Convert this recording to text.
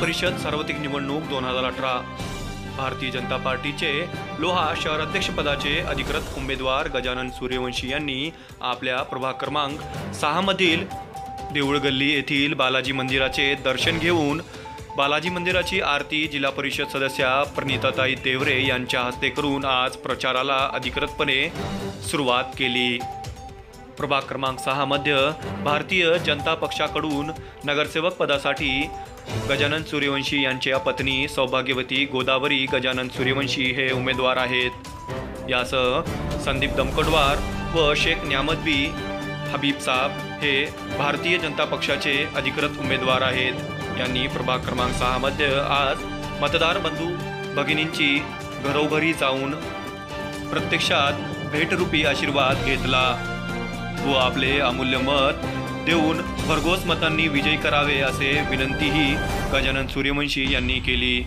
परिषद सार्वत्रिक निवडणूक 2018 भारतीय जनता पार्टीचे लोहा शहर अध्यक्षपदाचे अधिकृत उमेदवार गजानन सूर्यवंशी यांनी आपल्या प्रभाग क्रमांक 6 मधील देऊळगल्ली येथील बालाजी मंदिराचे दर्शन घेऊन बालाजी मंदिराची आरती जिल्हा परिषद सदस्या प्रणिताताई देवरे यांच्या हस्ते करून आज प्रचाराला अधिकृतपणे सुरुवात केली। प्रभाग क्रमांक 6 मध्ये भारतीय जनता पक्षाकडून नगरसेवक पदासाठी गजानन सूर्यवंशी यांच्या पत्नी सौभाग्यवती गोदावरी गजानन सूर्यवंशी हे उमेदवार आहेत। यासह संदीप दमकडवार व शेख न्यामतबी हबीब साहब हे भारतीय जनता पक्षाचे अधिकृत उमेदवार आहेत। यांनी प्रभाग क्रमांक 6 मध्ये आज मतदार बंधू भगिनींची घरोघरी जाऊन प्रत्यक्षात भेटरूपी आशीर्वाद घेतला व आपले अमूल्य मत देऊन भरघोस मतांनी विजयी करावे असे विनंतीही गजानन सूर्यवंशी यांनी केली।